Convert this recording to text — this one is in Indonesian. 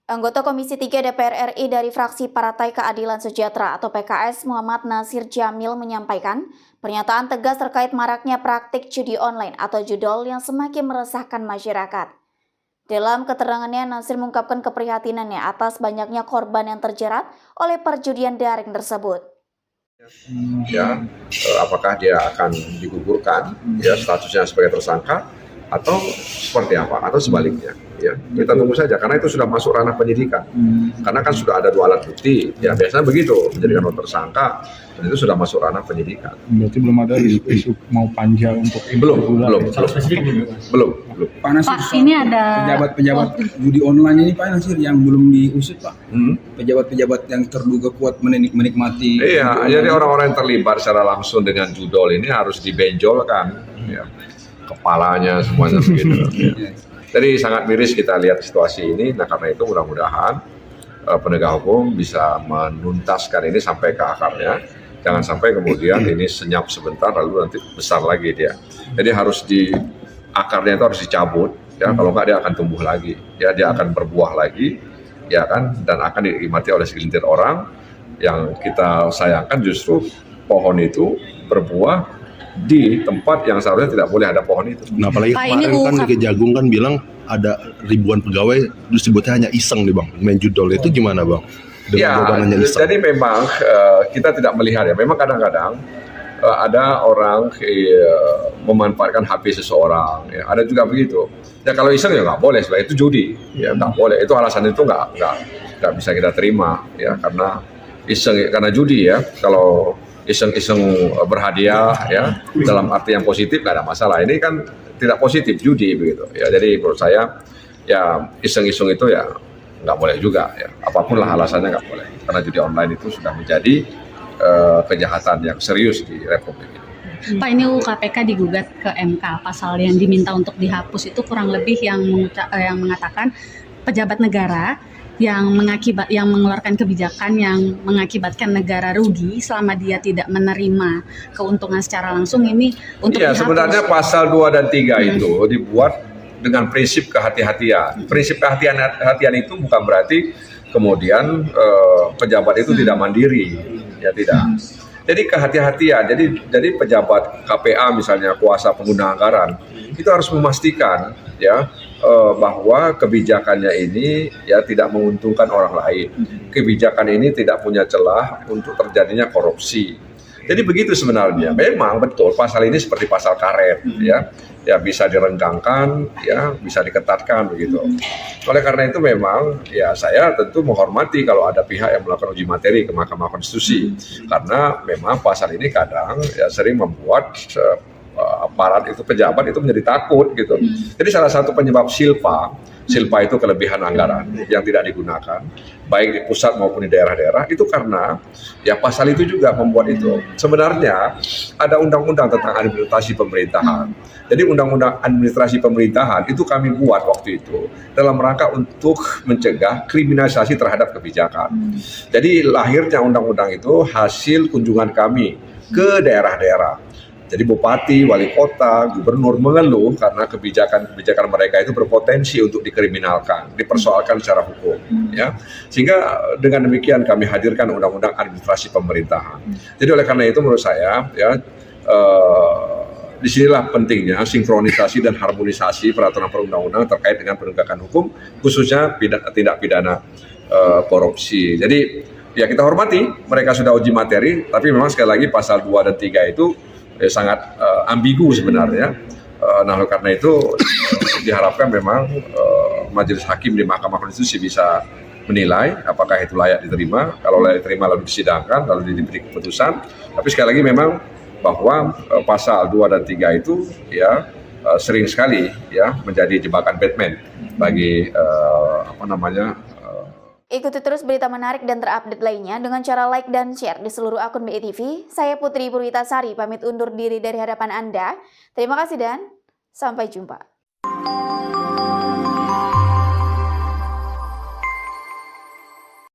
Anggota Komisi 3 DPR RI dari fraksi Partai Keadilan Sejahtera atau PKS Muhammad Nasir Jamil menyampaikan pernyataan tegas terkait maraknya praktik judi online atau judol yang semakin meresahkan masyarakat. Dalam keterangannya, Nasir mengungkapkan keprihatinannya atas banyaknya korban yang terjerat oleh perjudian daring tersebut. Ya, apakah dia akan digugurkan ya statusnya sebagai tersangka atau seperti apa atau sebaliknya ya, kita tunggu saja karena itu sudah masuk ranah penyidikan karena kan sudah ada 2 alat bukti ya, biasanya begitu menjadikan orang tersangka dan itu sudah masuk ranah penyidikan. Berarti belum ada isu mau panja untuk belum. Pak Nasir, Pak, ini ada pejabat judi online ini Pak Nasir yang belum diusut Pak. Pejabat-pejabat yang terduga kuat menikmati. Iya, jadi orang-orang yang terlibat secara langsung dengan judol ini harus dibenjolkan ya. Kepalanya semuanya begitu. Ya. Jadi sangat miris kita lihat situasi ini. Nah karena itu mudah-mudahan penegak hukum bisa menuntaskan ini sampai ke akarnya. Jangan sampai kemudian ini senyap sebentar lalu nanti besar lagi dia. Jadi harus akarnya itu harus dicabut. Ya kalau enggak dia akan tumbuh lagi. Ya dia akan berbuah lagi. Ya kan, dan akan dinikmati oleh segelintir orang. Yang kita sayangkan justru pohon itu berbuah di tempat yang seharusnya tidak boleh ada pohon itu. Nah apalagi kemarin kan di Kejagung kan bilang ada ribuan pegawai disebutnya hanya iseng nih Bang, main judol itu gimana Bang? Ya, jadi memang kita tidak melihat ya, memang kadang-kadang ada orang memanfaatkan HP seseorang, ya, ada juga begitu. Ya kalau iseng ya nggak boleh, sebab itu judi, ya nggak boleh. Itu alasan itu nggak bisa kita terima, ya karena iseng, karena judi ya. Kalau iseng-iseng berhadiah ya dalam arti yang positif nggak ada masalah. Ini kan tidak positif, judi begitu ya. Jadi menurut saya ya iseng-iseng itu ya nggak boleh juga ya, apapun lah alasannya nggak boleh karena judi online itu sudah menjadi kejahatan yang serius di Republik ini. Pak, ini UU KPK digugat ke MK, pasal yang diminta untuk dihapus itu kurang lebih yang mengatakan pejabat negara yang mengeluarkan kebijakan yang mengakibatkan negara rugi selama dia tidak menerima keuntungan secara langsung ini untuk dihapus. Sebenarnya pasal 2 dan 3 itu dibuat dengan prinsip kehati-hatian. Prinsip kehati-hatian itu bukan berarti kemudian pejabat itu tidak mandiri, ya tidak. Jadi kehati-hatian, jadi pejabat KPA misalnya kuasa pengguna anggaran itu harus memastikan ya bahwa kebijakannya ini ya tidak menguntungkan orang lain. Kebijakan ini tidak punya celah untuk terjadinya korupsi. Jadi begitu sebenarnya. Memang betul pasal ini seperti pasal karet ya bisa direnggangkan, ya bisa diketatkan begitu. Oleh karena itu memang ya saya tentu menghormati kalau ada pihak yang melakukan uji materi ke Mahkamah Konstitusi karena memang pasal ini kadang ya sering membuat aparat itu, pejabat itu menjadi takut gitu. Jadi salah satu penyebab silpa itu kelebihan anggaran yang tidak digunakan baik di pusat maupun di daerah-daerah itu karena ya pasal itu juga membuat itu. Sebenarnya ada undang-undang tentang administrasi pemerintahan. Jadi undang-undang administrasi pemerintahan itu kami buat waktu itu dalam rangka untuk mencegah kriminalisasi terhadap kebijakan. Jadi lahirnya undang-undang itu hasil kunjungan kami ke daerah-daerah. Jadi bupati, wali kota, gubernur mengeluh karena kebijakan mereka itu berpotensi untuk dikriminalkan, dipersoalkan secara hukum, ya. Sehingga dengan demikian kami hadirkan undang-undang administrasi pemerintahan. Jadi oleh karena itu menurut saya, ya, disinilah pentingnya sinkronisasi dan harmonisasi peraturan perundang-undangan terkait dengan penegakan hukum, khususnya tindak pidana korupsi. Jadi ya kita hormati, mereka sudah uji materi, tapi memang sekali lagi pasal 2 dan 3 itu sangat ambigu sebenarnya. Nah karena itu diharapkan memang majelis hakim di Mahkamah Konstitusi bisa menilai apakah itu layak diterima. Kalau layak diterima lalu disidangkan, lalu diberi keputusan. Tapi sekali lagi memang bahwa pasal 2 dan 3 itu ya sering sekali ya menjadi jebakan Batman bagi Ikuti terus berita menarik dan terupdate lainnya dengan cara like dan share di seluruh akun BI TV. Saya Putri Purwitasari pamit undur diri dari hadapan Anda. Terima kasih dan sampai jumpa.